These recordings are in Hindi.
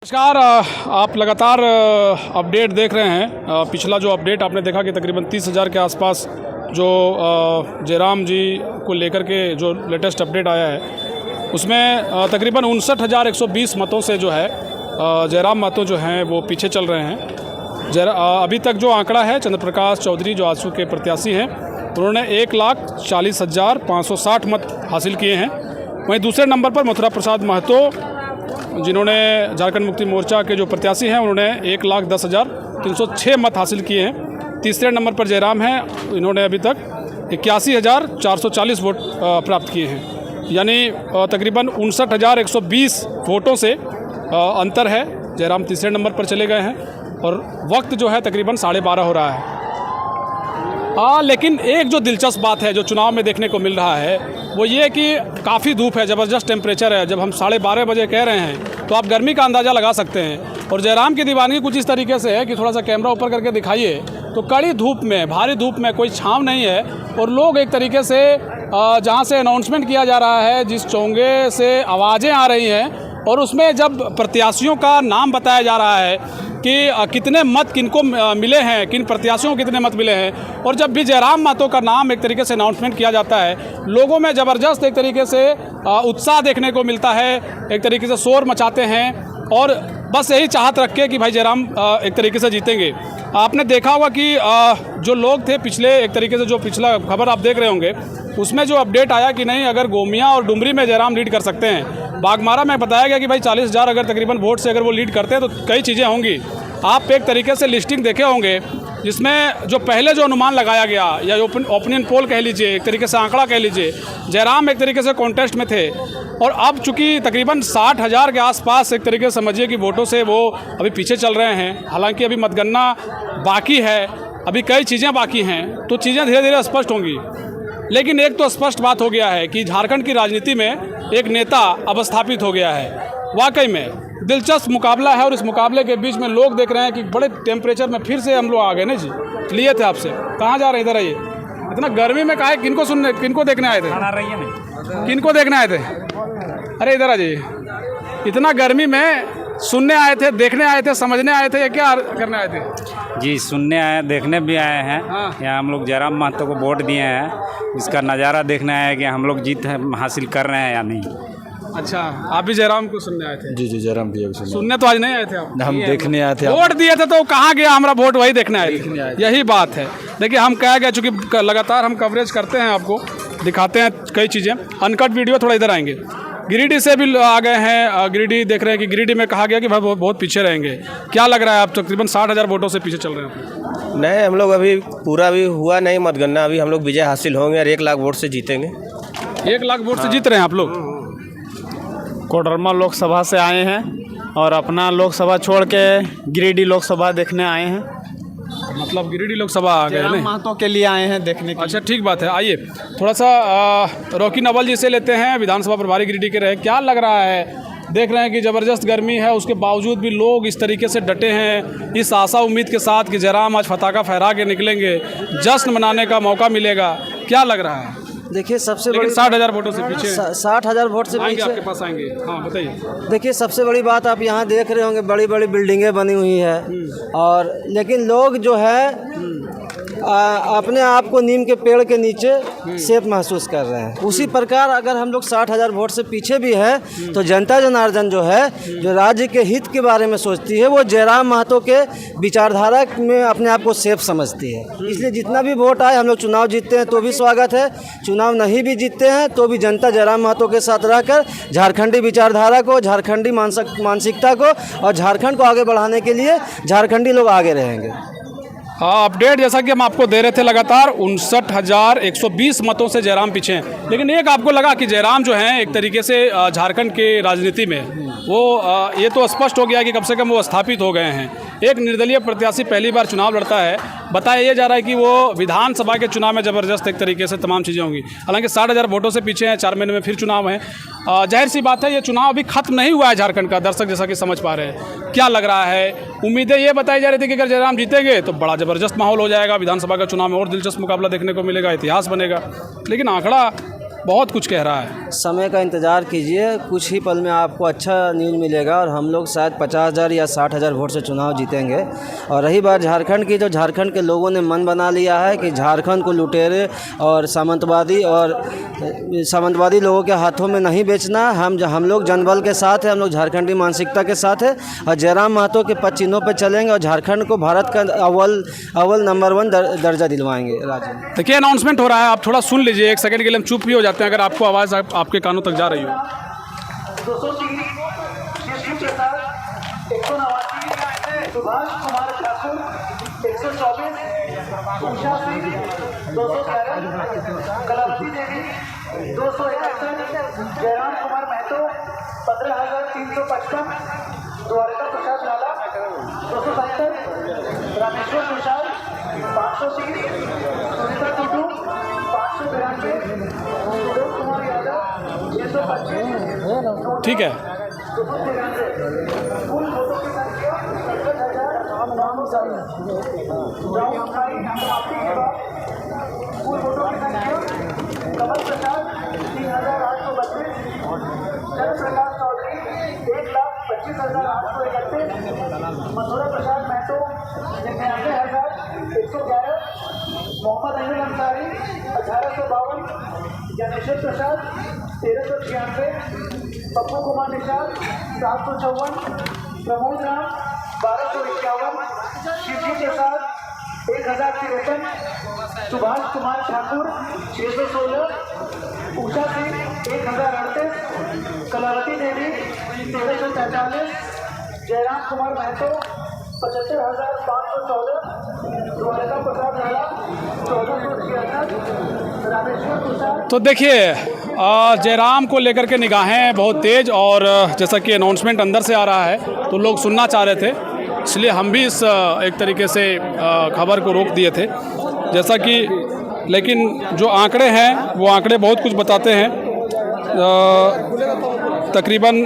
नमस्कार। आप लगातार अपडेट देख रहे हैं। पिछला जो अपडेट आपने देखा कि तकरीबन 30,000 के आसपास जो जयराम जी को लेकर के जो लेटेस्ट अपडेट आया है उसमें तकरीबन 59,120 मतों से जो है जयराम महतो जो हैं वो पीछे चल रहे हैं। अभी तक जो आंकड़ा है चंद्र प्रकाश चौधरी जो आजसू के प्रत्याशी हैं उन्होंने 1,40,560 मत हासिल किए हैं। वहीं दूसरे नंबर पर मथुरा प्रसाद महतो जिन्होंने झारखंड मुक्ति मोर्चा के जो प्रत्याशी हैं उन्होंने 1,10,306 मत हासिल किए हैं। तीसरे नंबर पर जयराम हैं, इन्होंने अभी तक 81,440 वोट प्राप्त किए हैं। यानी तकरीबन 59,120 वोटों से अंतर है। जयराम तीसरे नंबर पर चले गए हैं और वक्त जो है तकरीबन 12:30 हो रहा है। लेकिन एक जो दिलचस्प बात है जो चुनाव में देखने को मिल रहा है वो ये कि काफ़ी धूप है, ज़बरदस्त टेम्परेचर है। जब हम 12:30 बजे कह रहे हैं तो आप गर्मी का अंदाज़ा लगा सकते हैं। और जयराम की दीवानगी कुछ इस तरीके से है कि थोड़ा सा कैमरा ऊपर करके दिखाइए तो कड़ी धूप में, भारी धूप में कोई छाँव नहीं है और लोग एक तरीके से जहाँ से अनाउंसमेंट किया जा रहा है, जिस चोंगे से आवाज़ें आ रही हैं और उसमें जब प्रत्याशियों का नाम बताया जा रहा है कि कितने मत किनको मिले हैं, किन प्रत्याशियों को कितने मत मिले हैं, और जब भी जयराम महतो का नाम एक तरीके से अनाउंसमेंट किया जाता है लोगों में ज़बरदस्त एक तरीके से उत्साह देखने को मिलता है, एक तरीके से शोर मचाते हैं और बस यही चाहत रख के कि भाई जयराम एक तरीके से जीतेंगे। आपने देखा होगा कि जो लोग थे पिछले, एक तरीके से जो पिछला खबर आप देख रहे होंगे उसमें जो अपडेट आया कि नहीं, अगर गोमिया और डुमरी में जयराम लीड कर सकते हैं, बागमारा में बताया गया कि भाई 40,000 अगर तकरीबन वोट से अगर वो लीड करते हैं तो कई चीज़ें होंगी। आप एक तरीके से लिस्टिंग देखे होंगे जिसमें जो पहले जो अनुमान लगाया गया या ओपिनियन पोल कह लीजिए, एक तरीके से आंकड़ा कह लीजिए, जयराम एक तरीके से कॉन्टेस्ट में थे और अब चूंकि तकरीबन 60,000 के आसपास एक तरीके से समझिए कि वोटों से वो अभी पीछे चल रहे हैं। हालांकि अभी मतगणना बाकी है, अभी कई चीज़ें बाकी हैं तो चीज़ें धीरे धीरे स्पष्ट होंगी। लेकिन एक तो स्पष्ट बात हो गया है कि झारखंड की राजनीति में एक नेता अब स्थापित हो गया है। वाकई में दिलचस्प मुकाबला है और इस मुकाबले के बीच में लोग देख रहे हैं कि बड़े टेम्परेचर में फिर से हम लोग आ गए ना जी। लिए थे आपसे, कहाँ जा रहे हैं? इधर आइए। इतना गर्मी में कहा है, किनको देखने आए थे? किनको देखने आए थे? अरे इधर आ जाइए। इतना गर्मी में सुनने आए थे, देखने आए थे, समझने आए थे या क्या करने आए थे? जी सुनने आए, देखने भी आए हैं। हाँ। यहाँ हम लोग जयराम महतो को वोट दिए हैं, इसका नज़ारा देखने आए हैं कि हम लोग जीत हासिल कर रहे हैं या नहीं। अच्छा, आप भी जयराम को सुनने आए थे? जी जयराम भैया सुनने तो आज नहीं आए थे आप? हम देखने आए थे। वोट दिए थे तो कहाँ गया हमारा वोट? वही देखने आए थे। यही बात है। देखिए हम कह गए, चूँकि लगातार हम कवरेज करते हैं, आपको दिखाते हैं कई चीज़ें। अनकट वीडियो थोड़ा इधर आएंगे। गिरिडीह से भी आ गए हैं। गिरिडीह देख रहे हैं कि गिरिडीह में कहा गया कि भाई बहुत पीछे रहेंगे। क्या लग रहा है, आप तकरीबन 60,000 वोटों से पीछे चल रहे हैं? नहीं, हम लोग अभी पूरा भी हुआ नहीं मतगणना, अभी हम लोग विजय हासिल होंगे और 1 लाख वोट से जीतेंगे। 1 लाख वोट से जीत रहे हैं आप लोग? कोडरमा लोकसभा से आए हैं और अपना लोकसभा छोड़ के गिरिडीह लोकसभा देखने आए हैं। मतलब गिरिडीह लोकसभा आ गए जयराम महतो के लिए आए हैं देखने के। अच्छा, ठीक बात है। आइए थोड़ा सा रॉकी नवल जी से लेते हैं, विधानसभा प्रभारी गिरिडीह के रहे। क्या लग रहा है? देख रहे हैं कि ज़बरदस्त गर्मी है, उसके बावजूद भी लोग इस तरीके से डटे हैं, इस आशा उम्मीद के साथ कि जयराम आज फटाखा फहरा के निकलेंगे, जश्न मनाने का मौका मिलेगा। क्या लग रहा है? देखिए सबसे बड़ी 60,000 वोटों से पीछे 60,000 वोट से आएंगे, आपके पीछे। पास आएंगे। हाँ बताइए। देखिए सबसे बड़ी बात आप यहाँ देख रहे होंगे, बड़ी बड़ी बिल्डिंगें बनी हुई है और लेकिन लोग जो है अपने आप को नीम के पेड़ के नीचे सेफ महसूस कर रहे हैं। उसी प्रकार अगर हम लोग 60,000 वोट से पीछे भी है तो जनता जनार्दन जो है, जो राज्य के हित के बारे में सोचती है, वो जयराम महतो के विचारधारा में अपने आप को सेफ समझती है। इसलिए जितना भी वोट आए, हम लोग चुनाव जीतते हैं तो भी स्वागत है, चुनाव नहीं भी जीतते हैं तो भी जनता जयराम महतो के साथ रहकर झारखंडी विचारधारा को, झारखंडी मानसिकता को और झारखंड को आगे बढ़ाने के लिए झारखंडी लोग आगे रहेंगे। अपडेट जैसा कि हम आपको दे रहे थे, लगातार 59,120 मतों से जयराम पीछे हैं। लेकिन एक आपको लगा कि जयराम जो हैं एक तरीके से झारखंड के राजनीति में वो ये तो स्पष्ट हो गया कि कम से कम वो स्थापित हो गए हैं। एक निर्दलीय प्रत्याशी पहली बार चुनाव लड़ता है। बताया ये जा रहा है कि वो विधानसभा के चुनाव में ज़बरदस्त एक तरीके से तमाम चीज़ें होंगी। हालांकि 60,000 वोटों से पीछे हैं, 4 महीने में फिर चुनाव है। जाहिर सी बात है ये चुनाव अभी खत्म नहीं हुआ है झारखंड का, दर्शक जैसा कि समझ पा रहे हैं। क्या लग रहा है? उम्मीदें ये बताई जा रही थी कि अगर जयराम जीतेंगे तो बड़ा ज़बरदस्त माहौल हो जाएगा, विधानसभा का चुनाव में और दिलचस्प मुकाबला देखने को मिलेगा, इतिहास बनेगा। लेकिन आंकड़ा बहुत कुछ कह रहा है। समय का इंतज़ार कीजिए, कुछ ही पल में आपको अच्छा न्यूज़ मिलेगा और हम लोग शायद 50,000 या 60,000 वोट से चुनाव जीतेंगे। और रही बात झारखंड की, तो झारखंड के लोगों ने मन बना लिया है कि झारखंड को लुटेरे और सामंतवादी लोगों के हाथों में नहीं बेचना। हम लोग जनबल के साथ हैं, हम लोग झारखंडी मानसिकता के साथ हैं और जयराम महतो के पद चिन्हों पर चलेंगे और झारखंड को भारत का अव्वल नंबर 1 दर्जा दिलवाएंगे राज्य में। देखिए अनाउंसमेंट हो रहा है, आप थोड़ा सुन लीजिए, एक सेकंड के लिए हम चुप भी हो जाते हैं अगर आपको आवाज़ आपके कानों तक जा रही हो। 203 सुभाष कुमार ठाकुर 124, उषा सिंह 211, कलावती देवी 271, जयराम कुमार महतो 15,355, द्वारका प्रसाद लाला 270, रामेश्वर प्रसाद 530, सुनीता टुडू 592, सुरेश कुमार यादव 625, ठीक है, कुल वोटों की संख्या 67,900। कुल वोटों की संख्या कमल प्रसाद 3,832, चंद्र प्रकाश चौधरी 1,25,831, मथुरा प्रसाद महतो 99,111, मोहम्मद अनिल अंसारी 1,852, ज्ञानेश्वर प्रसाद 1,396, पप्पू कुमार निषाद 754, प्रमोद राम 1,251, शिवजी प्रसाद 1,053, सुभाष कुमार ठाकुर 616, उषा सिंह 1,038, कलावती देवी 1,343, जयराम कुमार महतो 75,514, द्वारका प्रसाद लाला 1,466, रामेश्वर प्रसाद। तो देखिए जयराम को लेकर के निगाहें बहुत तेज़, और जैसा कि अनाउंसमेंट अंदर से आ रहा है तो लोग सुनना चाह रहे थे, इसलिए हम भी इस एक तरीके से खबर को रोक दिए थे। जैसा कि लेकिन जो आंकड़े हैं वो आंकड़े बहुत कुछ बताते हैं। तकरीबन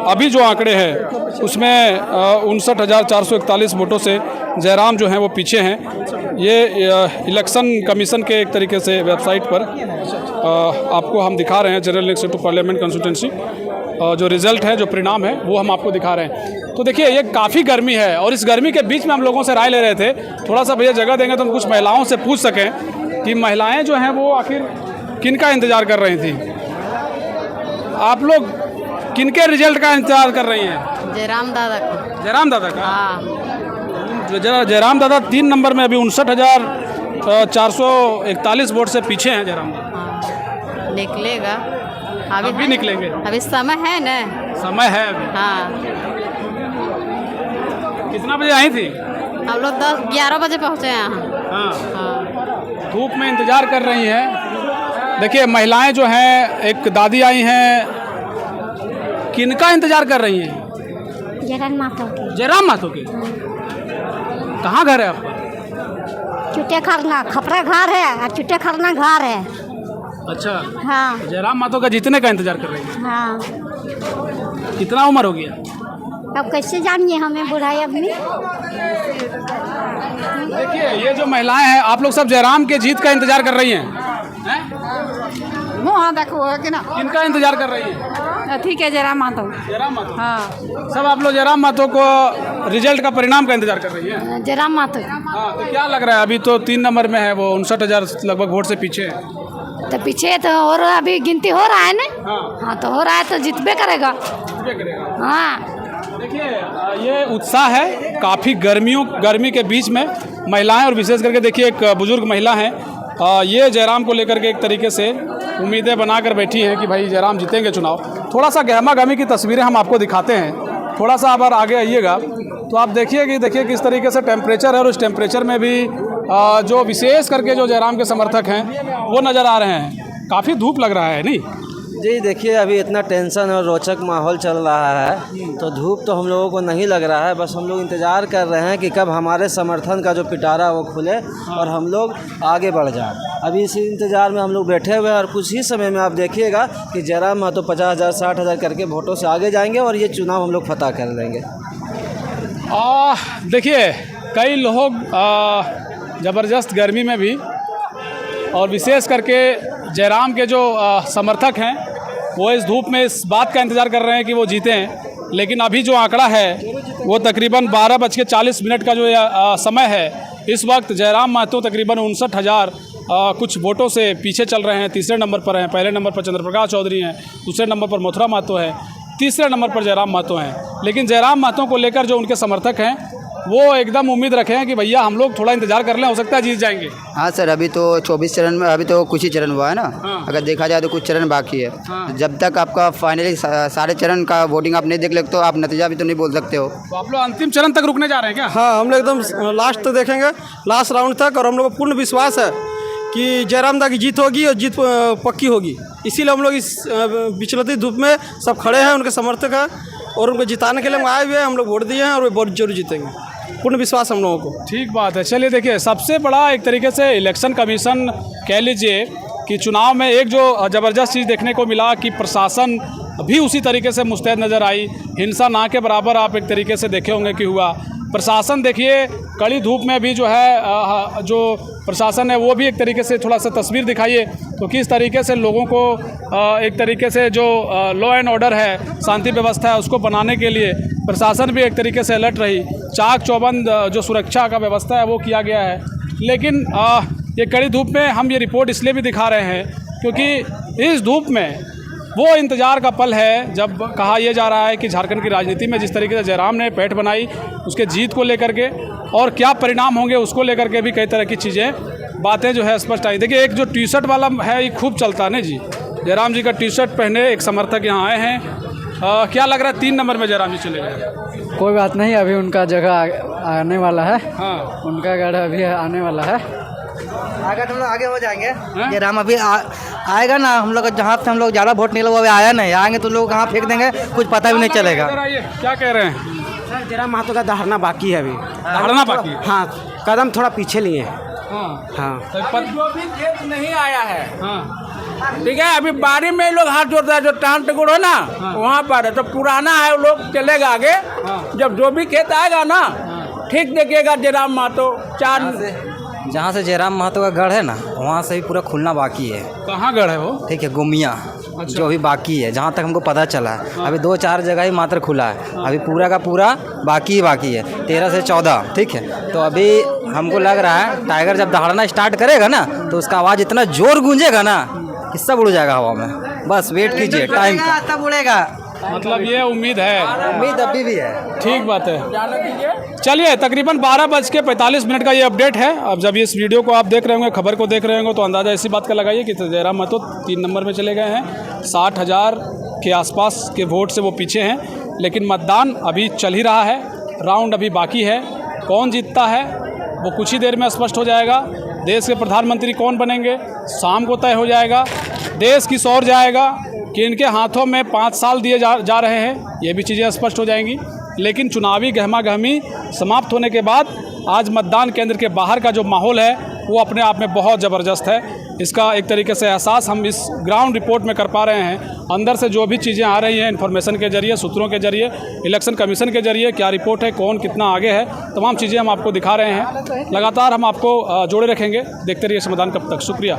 अभी जो आंकड़े हैं उसमें 59,441 वोटों से जयराम जो हैं वो पीछे हैं। ये इलेक्शन कमीशन के एक तरीके से वेबसाइट पर आपको हम दिखा रहे हैं, general election to parliament constituency जो रिज़ल्ट है, जो परिणाम है वो हम आपको दिखा रहे हैं। तो देखिए ये काफ़ी गर्मी है और इस गर्मी के बीच में हम लोगों से राय ले रहे थे, थोड़ा सा भैया जगह देंगे तो हम कुछ महिलाओं से पूछ सकें कि महिलाएं जो हैं वो आखिर किन का इंतज़ार कर रही थी। आप लोग किन के रिजल्ट का इंतज़ार कर रही हैं? जयराम दादा का। जयराम दादा का? हाँ। जयराम दादा 3 नंबर में अभी 59,441 वोट से पीछे हैं जयराम दादा। हाँ। निकलेगा अभी निकलेंगे, अभी समय है ना, समय है अभी। हाँ। कितना बजे आई थी? हम लोग 10-11 बजे पहुँचे यहाँ। हाँ। हाँ। धूप में इंतज़ार कर रही हैं। देखिए महिलाएं जो हैं, एक दादी आई हैं, किनका इंतज़ार कर रही हैं? जयराम महतो की। जयराम महतो की? कहाँ घर है आपका? चुटे खरना खपरा घर है और चुटे खरना घर है। अच्छा। हाँ। जयराम महतो का जीतने का इंतज़ार कर रही हैं? हाँ। कितना उम्र हो गया? अब कैसे जानिए हमें बुढ़ाई आदमी। देखिए ये जो महिलाएं हैं, आप लोग सब जयराम के जीत का इंतज़ार कर रही हैं? हाँ देखो है कि ना, किनका इंतज़ार कर रही हैं? ठीक है जयराम महतो। जयराम महतो? हाँ। सब आप लोग जयराम महतो को रिजल्ट का परिणाम का इंतज़ार कर रही हैं? जयराम महतो। हाँ, तो क्या लग रहा है? अभी तो 3 नंबर में है वो, 59,000 लगभग वोट से पीछे है। तो पीछे तो और अभी गिनती हो रहा है ना। हाँ। हाँ तो हो रहा है तो जीतबे करेगा। जीतबे करेगा। हाँ। देखिए ये उत्साह है, काफ़ी गर्मी के बीच में महिलाएं, और विशेष करके देखिए एक बुजुर्ग महिला हैं, ये जयराम को लेकर के एक तरीके से उम्मीदें बनाकर बैठी हैं कि भाई जयराम जीतेंगे चुनाव। थोड़ा सा गहमा गहमी की तस्वीरें हम आपको दिखाते हैं, थोड़ा सा अगर आगे आइएगा तो आप देखिए किस तरीके से टेम्परेचर है, और उस टेम्परेचर में भी जो विशेष करके जो जयराम के समर्थक हैं वो नज़र आ रहे हैं। काफ़ी धूप लग रहा है नहीं? जी देखिए अभी इतना टेंशन और रोचक माहौल चल रहा है तो धूप तो हम लोगों को नहीं लग रहा है, बस हम लोग इंतज़ार कर रहे हैं कि कब हमारे समर्थन का जो पिटारा वो खुले और हम लोग आगे बढ़ जाएं। अभी इसी इंतज़ार में हम लोग बैठे हुए हैं और कुछ ही समय में आप देखिएगा कि जयराम महतो 50,000 60,000 करके वोटों से आगे जाएंगे और ये चुनाव हम लोग फतह कर लेंगे। देखिए कई लोग ज़बरदस्त गर्मी में भी, और विशेष करके जयराम के जो समर्थक हैं वो इस धूप में इस बात का इंतज़ार कर रहे हैं कि वो जीते हैं, लेकिन अभी जो आंकड़ा है वो तकरीबन 12:40 का जो समय है, इस वक्त जयराम महतो तकरीबन 59,000 कुछ वोटों से पीछे चल रहे हैं। तीसरे नंबर पर हैं। पहले नंबर पर चंद्रप्रकाश चौधरी हैं, दूसरे नंबर पर मथुरा महतो है, तीसरे नंबर पर जयराम महतो हैं। लेकिन जयराम महतो को लेकर जो उनके समर्थक हैं वो एकदम उम्मीद रखे हैं कि भैया हम लोग थोड़ा इंतजार कर लें, हो सकता है जीत जाएंगे। हाँ सर, अभी तो 24 चरण में, अभी तो कुछ ही चरण हुआ है ना। हाँ। अगर देखा जाए तो कुछ चरण बाकी है। हाँ। जब तक आपका फाइनली सारे चरण का वोटिंग आप नहीं देख लेते तो आप नतीजा भी तो नहीं बोल सकते हो। तो आप लोग अंतिम चरण तक रुकने जा रहे हैं क्या? हाँ, हम लोग एकदम लास्ट तक देखेंगे, लास्ट राउंड तक। और हम लोग को पूर्ण विश्वास है कि जयराम दा की जीत होगी और जीत पक्की होगी। इसीलिए हम लोग इस विचलती धूप में सब खड़े हैं, उनके समर्थक हैं और उनको जिताने के लिए हम आए हुए हैं। हम लोग वोट दिए हैं और वे बहुत जरूर जीतेंगे, पूर्ण विश्वास हम लोगों को। ठीक बात है। चलिए देखिए, सबसे बड़ा एक तरीके से इलेक्शन कमीशन कह लीजिए कि चुनाव में एक जो ज़बरदस्त चीज़ देखने को मिला कि प्रशासन भी उसी तरीके से मुस्तैद नज़र आई। हिंसा ना के बराबर आप एक तरीके से देखे होंगे कि हुआ। प्रशासन देखिए कड़ी धूप में भी जो है जो प्रशासन है वो भी एक तरीके से थोड़ा सा तस्वीर दिखाइए तो किस तरीके से लोगों को एक तरीके से जो लॉ एंड ऑर्डर है, शांति व्यवस्था है, उसको बनाने के लिए प्रशासन भी एक तरीके से अलर्ट रही। चाक चौबंद जो सुरक्षा का व्यवस्था है वो किया गया है। लेकिन ये कड़ी धूप में हम ये रिपोर्ट इसलिए भी दिखा रहे हैं क्योंकि इस धूप में वो इंतज़ार का पल है जब कहा यह जा रहा है कि झारखंड की राजनीति में जिस तरीके से जयराम ने पैठ बनाई उसके जीत को लेकर के और क्या परिणाम होंगे उसको लेकर के भी कई तरह की चीज़ें बातें जो है स्पष्ट आई। देखिए, एक जो टी शर्ट वाला है ये खूब चलता है ना जी। जयराम जी का टी शर्ट पहने एक समर्थक यहाँ आए हैं। क्या लग रहा है 3 नंबर में जयराम जी चले गए? कोई बात नहीं, अभी उनका जगह आने वाला है। हाँ, उनका गढ़ अभी आने वाला है। अगर हम लोग आगे हो जाएंगे, जयराम अभी आएगा ना। हम लोग जहाँ से हम लोग ज़्यादा वोट निकला वो अभी आया नहीं, आएंगे तो लोग कहाँ फेंक देंगे कुछ पता भी नहीं चलेगा। क्या कह रहे हैं? सर, जयराम महतो का दहाड़ना बाकी है अभी। दहाड़ना बाकी है? हाँ, कदम थोड़ा पीछे लिए हैं। हाँ, जो भी खेत नहीं आया है, हाँ, ठीक है, अभी बारी में लोग हाथ जोड़ता है, जो टांग टुकड़ है ना वहाँ पर है, तो पुराना है लोग चलेगा आगे। जब जो भी खेत आएगा ना ठीक देखिएगा जयराम महतो। जहाँ से जयराम महतो का गढ़ है ना वहाँ से भी पूरा खुलना बाकी है। कहाँ गढ़ है वो? ठीक है, गोमिया। अच्छा। जो भी बाकी है, जहाँ तक हमको पता चला है अभी 2-4 जगह ही मात्र खुला है। अभी पूरा का पूरा बाकी है 13 से 14। ठीक है, तो अभी हमको लग रहा है टाइगर जब दहाड़ना स्टार्ट करेगा ना तो उसका आवाज़ इतना जोर गूंजेगा ना कि सब उड़ जाएगा हवा में। बस वेट कीजिए, टाइम तब उड़ेगा। मतलब ये उम्मीद है। उम्मीद अभी भी है। ठीक बात है। चलिए, तकरीबन 12:45 का ये अपडेट है। अब जब इस वीडियो को आप देख रहे होंगे, खबर को देख रहे होंगे, तो अंदाज़ा इसी बात का लगाइए कि जयराम महतो 3 नंबर में चले गए हैं। 60,000 के आसपास के वोट से वो पीछे हैं। लेकिन मतदान अभी चल ही रहा है, राउंड अभी बाकी है। कौन जीतता है वो कुछ ही देर में स्पष्ट हो जाएगा। देश के प्रधानमंत्री कौन बनेंगे शाम को तय हो जाएगा। देश किस ओर जाएगा, कि इनके हाथों में 5 साल दिए जा रहे हैं, ये भी चीज़ें स्पष्ट हो जाएंगी। लेकिन चुनावी गहमा गहमी समाप्त होने के बाद आज मतदान केंद्र के बाहर का जो माहौल है वो अपने आप में बहुत ज़बरदस्त है। इसका एक तरीके से एहसास हम इस ग्राउंड रिपोर्ट में कर पा रहे हैं। अंदर से जो भी चीज़ें आ रही हैं इन्फॉर्मेशन के जरिए, सूत्रों के जरिए, इलेक्शन कमीशन के जरिए, क्या रिपोर्ट है, कौन कितना आगे है, तमाम चीज़ें हम आपको दिखा रहे हैं। लगातार हम आपको जोड़े रखेंगे। देखते रहिए समाधान कब तक। शुक्रिया।